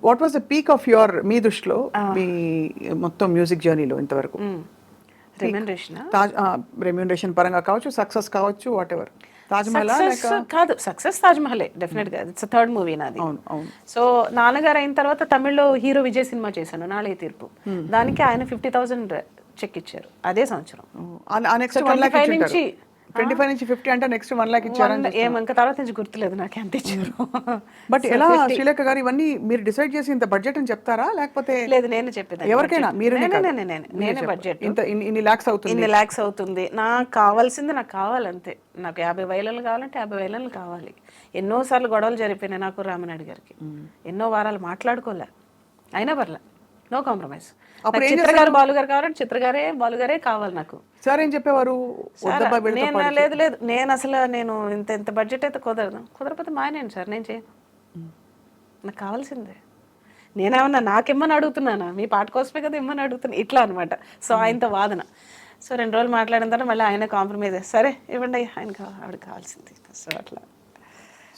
What was the peak of your మీ దృష్టిలో మీ మొత్తం మ్యూజిక్ జర్నీలో ఇంతవరకు? రెమ్యూనరేషన్ పరంగా కావచ్చు, సక్సెస్ కావచ్చు, వాట్ ఎవర్. తాజ్మహల్ కాదు, సక్సెస్ తాజ్మహలే డెఫినెట్ గా. ఇట్స్ థర్డ్ మూవీ నాది. సో నాన్నగారు అయిన తర్వాత తమిళ్లో హీరో విజయ్ సినిమా చేశాను, నాళే తీర్పు. దానికి ఆయన 50,000 చెక్ ఇచ్చారు అదే సంవత్సరం. నెక్స్ట్ 25 నుంచి 25 నుంచి 50 అంటే నెక్స్ట్ 1 లాక్ ఇచ్చారు. ఇంకా తర్వాత నుంచి గుర్తులేదు నాకు ఎంత ఇచ్చారు. బట్ ఎలా శ్రీలేఖ గారు ఇవన్నీ మీరు డిసైడ్ చేసి ఇంత బడ్జెట్ అని చెప్తారా, లేకపోతే? లేదు, నేను చెప్పేది ఎవరికైనా నేనే బడ్జెట్ ఇంత ఇన్ని లాక్స్ అవుతుంది, ఇన్ని లాక్స్ అవుతుంది, నాకు కావాల్సింది నాకు కావాలంతే. నాకు 50,000 కావాలంటే 50,000 కావాలి. ఎన్నోసార్లు గొడవలు జరిగిపోయినాయి నాకు రామనాయుడు గారికి. ఎన్నో వారాలు మాట్లాడుకోలే, అయినా పర్లే, నో కాంప్రమైజ్. చిత్రగారు బాలుగారు కావాలంటే చిత్రగారే బాలుగారే కావాలి నాకు. సార్ ఏం చెప్పేవారు? లేదు లేదు, నేను అసలు ఇంత బడ్జెట్ అయితే కుదరకపోతే మానేను సార్, నేను చేయను, నాకు కావాల్సిందే. నేనేమన్నా నాకిమ్మని అడుగుతున్నానా, మీ పాట కోసమే కదా ఇమ్మని అడుగుతున్నా, ఇట్లా అనమాట. సో ఆయనతో వాదన. సో 2 రోజులు మాట్లాడిన తర్వాత మళ్ళీ ఆయన కాంప్రమైజ్, సరే ఇవ్వండి ఆయనకి ఆవిడ కావాల్సింది. సో అట్లా.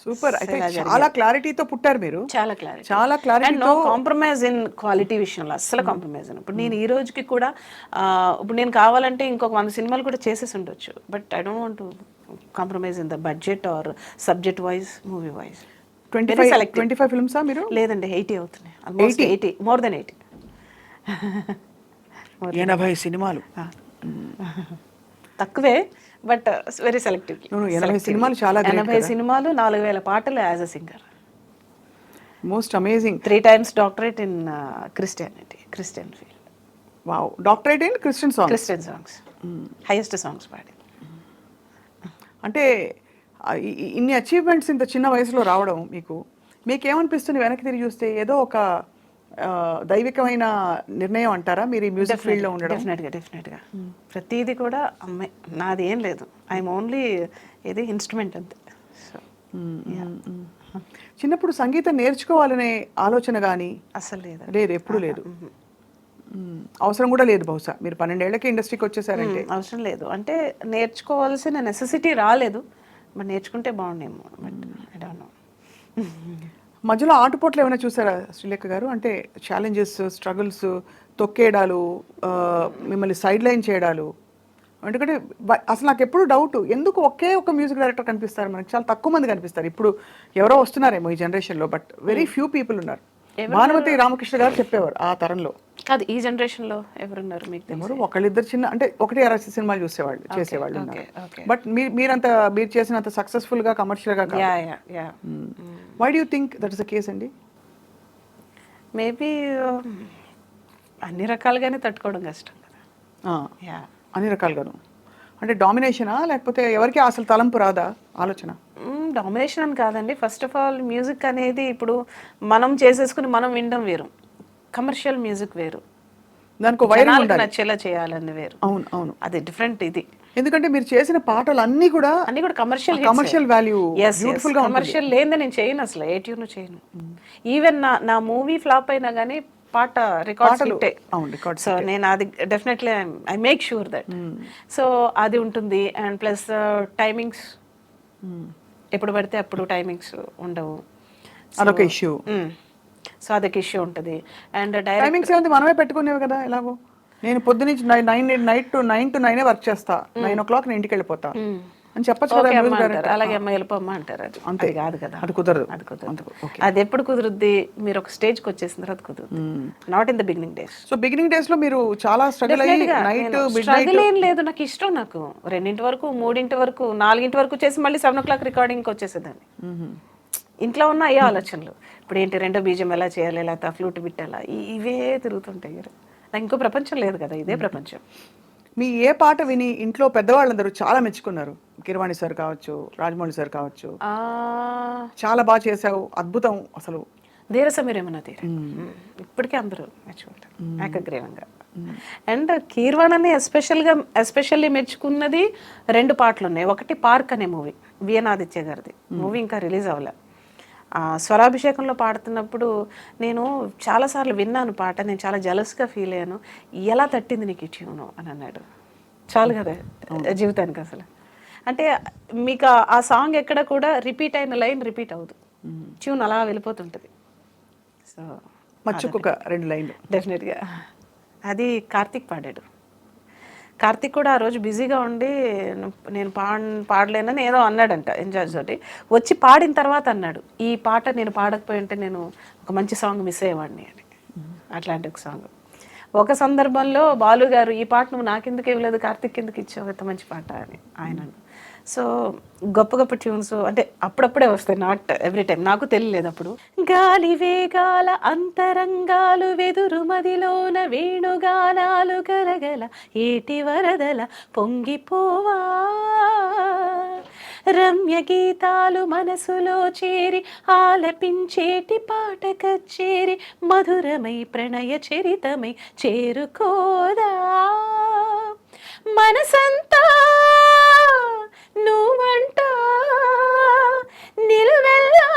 సూపర్. అయితే చాలా క్లారిటీతో పుట్టారు మీరు. చాలా clarity, no compromise in quality విషయంలో అస్సలు కాంప్రమైజ్. ఇప్పుడు నేను ఈ రోజుకి కూడా ఇప్పుడు నేను కావాలంటే ఇంకొక 100 సినిమాలు కూడా చేసేసి ఉండొచ్చు, but I don't want to compromise in the budget or subject wise, movie wise. 25 ఫిల్మ్సా మీరు? లేదండి, 80 అవుతున్నాయి, ఆల్మోస్ట్ 80, మోర్ దెన్ 80. 80 సినిమాలు తక్కువే, బట్ వెరీ సెలెక్టివ్. 80 సినిమాలు చాలా. 80 సినిమాలు, 4,000 పాటలు as a singer. Most amazing. 3 times doctorate in Christian field. Wow, doctorate in Christian songs, highest songs పాడి. అంటే ఇన్ని అచీవ్మెంట్స్ ఇంత చిన్న వయసులో రావడం మీకేమనిపిస్తుంది వెనక్కి తిరిగి చూస్తే? ఏదో ఒక దైవికమైన నిర్ణయం అంటారా మీరు ఈ మ్యూజిక్ ఫీల్డ్ లో ఉండడం? డెఫినెట్గా ప్రతిదీ కూడా అమ్మాయి, నాది ఏం లేదు, ఐఎమ్ ఓన్లీ ఇది ఇన్స్ట్రుమెంట్ అంతే. చిన్నప్పుడు సంగీతం నేర్చుకోవాలనే ఆలోచన కానీ అసలు లేదు, ఎప్పుడు లేదు, అవసరం కూడా లేదు. బహుశా మీరు 12 ఏళ్లకి ఇండస్ట్రీకి వచ్చేసారంటే అవసరం లేదు, అంటే నేర్చుకోవాల్సిన నెసెసిటీ రాలేదు, బట్ నేర్చుకుంటే బాగుండేమో, బట్ ఐ డోంట్ నో. మధ్యలో ఆటుపోట్లు ఏమైనా చూసారా శ్రీలేఖ గారు? అంటే ఛాలెంజెస్, స్ట్రగుల్స్, తొక్కేయడాలు, మిమ్మల్ని సైడ్ లైన్ చేయడాలు. ఎందుకంటే అసలు నాకు ఎప్పుడు డౌట్, ఎందుకు ఒకే ఒక మ్యూజిక్ డైరెక్టర్ కనిపిస్తారు మనకి? చాలా తక్కువ మంది కనిపిస్తారు. ఇప్పుడు ఎవరో వస్తున్నారేమో ఈ జనరేషన్లో, బట్ వెరీ ఫ్యూ పీపుల్ ఉన్నారు. భానుమతి రామకృష్ణ గారు చెప్పేవారు ఆ తరంలో. కాదు, ఈ జనరేషన్లో ఎవరున్నారు మీకు? ఎవరు ఒకళ్ళిద్దరు చిన్న, అంటే 1-2 సినిమాలు చేసేవాళ్ళు ఉన్నారు. బట్ మీరు చేసినంత సక్సెస్ఫుల్ గా, కమర్షియల్ గా కాదు. Why do you think that is the case అండి? మేబీ అన్ని రకాలుగానే తట్టుకోవడం కష్టం కదా. అన్ని రకాలుగాను అంటే డామినేషనా, లేకపోతే ఎవరికి అసలు తలంపు రాదా ఆలోచన? డామినేషన్ అని కాదండి. ఫస్ట్ ఆఫ్ ఆల్ మ్యూజిక్ అనేది ఇప్పుడు మనం చేసేసుకుని మనం వినడం వేరు, కమర్షియల్ మ్యూజిక్ వేరు, దానికి నచ్చేలా చేయాలని వేరు. అవును, అది డిఫరెంట్. ఇది ఎందుకంటే మీరు చేసిన పాటలు అన్నీ కూడా కమర్షియల్ వాల్యూ, బ్యూటిఫుల్ గా. కమర్షియల్ లేదని నేను చేయను, అసలు ఏ ట్యూన్ చేయను. ఈవెన్ నా మూవీ ఫ్లాప్ అయినా కానీ పాట రికార్డ్, సో నేను అది definitely I make sure that. So అది ఉంటుంది. అండ్ ప్లస్ టైమింగ్స్, ఎప్పుడు పడితే అప్పుడు టైమింగ్స్ ఉండవు, అదొక ఇష్యూ. సో అదొక ఇష్యూ ఉంటుంది. అండ్ టైమింగ్స్ మనమే పెట్టుకునేవి కదా. ఎలాగో నేను పొద్దునుంచి 9 to 9 వర్క్ చేస్తా, 9 o'clock నేను ఇంటికి వెళ్ళిపోతా అని చెప్పచ్చు కదా. అలాగే అమ్మ వెళ్ళిపోమ్మా అంటారు, అది అంతే కాదు కదా, అది కుదరదు. అది ఎప్పుడు కుదురుద్ది? మీరు ఒక స్టేజ్కి వచ్చేసిన తర్వాత కుదురుద్ది, not in the beginning days. So beginning days లో మీరు చాలా స్ట్రగుల్ అయ్యి స్ట్రగుల్ ఏం లేదు, నాకు ఇష్టం. నాకు 2 వరకు, 3 వరకు, 4 వరకు చేసి మళ్ళీ 7 o'clock రికార్డింగ్కి వచ్చేసేదాన్ని. ఇంట్లో ఉన్న ఏ ఆలోచనలు, ఇప్పుడు ఏంటి రెండో బీజం ఎలా చేయాలి, లేకపోతే ఫ్లూట్ బిట్టాలా, ఇవే తిరుగుతుంటాయి. నాకు ఇంకో ప్రపంచం లేదు కదా, ఇదే ప్రపంచం. మీ ఏ పాట విని ఇంట్లో పెద్దవాళ్ళందరూ చాలా మెచ్చుకున్నారు? కిరవాణి సార్ కావచ్చు, రాజమౌళి సార్ కావచ్చు, చాలా బాగా చేసావు, అద్భుతం అసలు. ధీరసమీరేమన్నా తీర ఇప్పటికే అందరూ మెచ్చుకుంటారు ఏకగ్రీవంగా. అండ్ కీర్వాణని ఎస్పెషల్లీ మెచ్చుకున్నది 2 పాటలు ఉన్నాయి. ఒకటి పార్క్ అనే మూవీ, విఎన్ ఆదిత్య గారిది మూవీ, ఇంకా రిలీజ్ అవ్వలే. స్వరాభిషేకంలో పాడుతున్నప్పుడు నేను చాలాసార్లు విన్నాను పాట, నేను చాలా జలస్గా ఫీల్ అయ్యాను. ఎలా తట్టింది నీకు ఈ ట్యూను అని అన్నాడు. చాలు కదా జీవితానికి అసలు. అంటే మీకు ఆ సాంగ్ ఎక్కడ కూడా రిపీట్ అయిన లైన్ రిపీట్ అవ్వదు, ట్యూన్ అలా వెళ్ళిపోతుంటుంది. సో మచ్చుకొక 2 లైన్లు. డెఫినెట్గా అది కార్తీక్ పాడాడు. కార్తీక్ కూడా ఆ రోజు బిజీగా ఉండి నేను పాడలేనని ఏదో అన్నాడంట ఇన్ఛార్జ్ తోటి. వచ్చి పాడిన తర్వాత అన్నాడు, ఈ పాట నేను పాడకపోయి ఉంటే నేను ఒక మంచి సాంగ్ మిస్ అయ్యేవాడిని అని. అట్లాంటి ఒక సాంగ్. ఒక సందర్భంలో బాలు గారు, ఈ పాట నువ్వు నాకెందుకు ఇవ్వలేదు, కార్తీక్ ఎందుకు ఇచ్చావు, ఎంత మంచి పాట అని ఆయన. సో గొప్ప గొప్ప ట్యూన్స్ అంటే అప్పుడప్పుడే వస్తాయి, నాట్ ఎవ్రీ టైం. నాకు తెలియలేదు అప్పుడు. గాలి వేగాల అంతరంగాలు వెదురు మదిలోన వేణుగానాలు గలగల ఏటి వరదల పొంగిపోవా, రమ్య గీతాలు మనసులో చేరి ఆలపించేటి పాట కచ్చేరి మధురమై ప్రణయ చరితమై చేరుకోదా, మనసంతా నువ్వంట నిలువెల్లా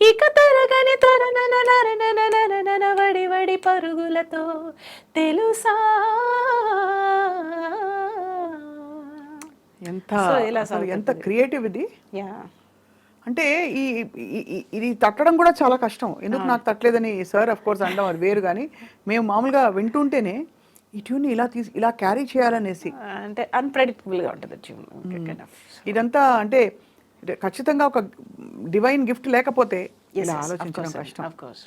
ఇక తరగని తరనన వడి వడి పరుగులతో తెలుసా. ఎంత క్రియేటివ్ ఇది. యా, అంటే ఇది తట్టడం కూడా చాలా కష్టం. ఎందుకు నాకు తట్టలేదని సార్ అఫ్ కోర్స్ అంటాం, అది వేరు. కానీ మేము మామూలుగా వింటుంటేనే ఈ ట్యూన్ ఇలా క్యారీ చేయాలనేసి, అంటే అన్ప్రెడిక్టబుల్గా ఉంటుంది ట్యూన్. ఇదంతా అంటే ఖచ్చితంగా ఒక డివైన్ గిఫ్ట్ లేకపోతే ఇలా ఆలోచించడం కష్టం. Of course.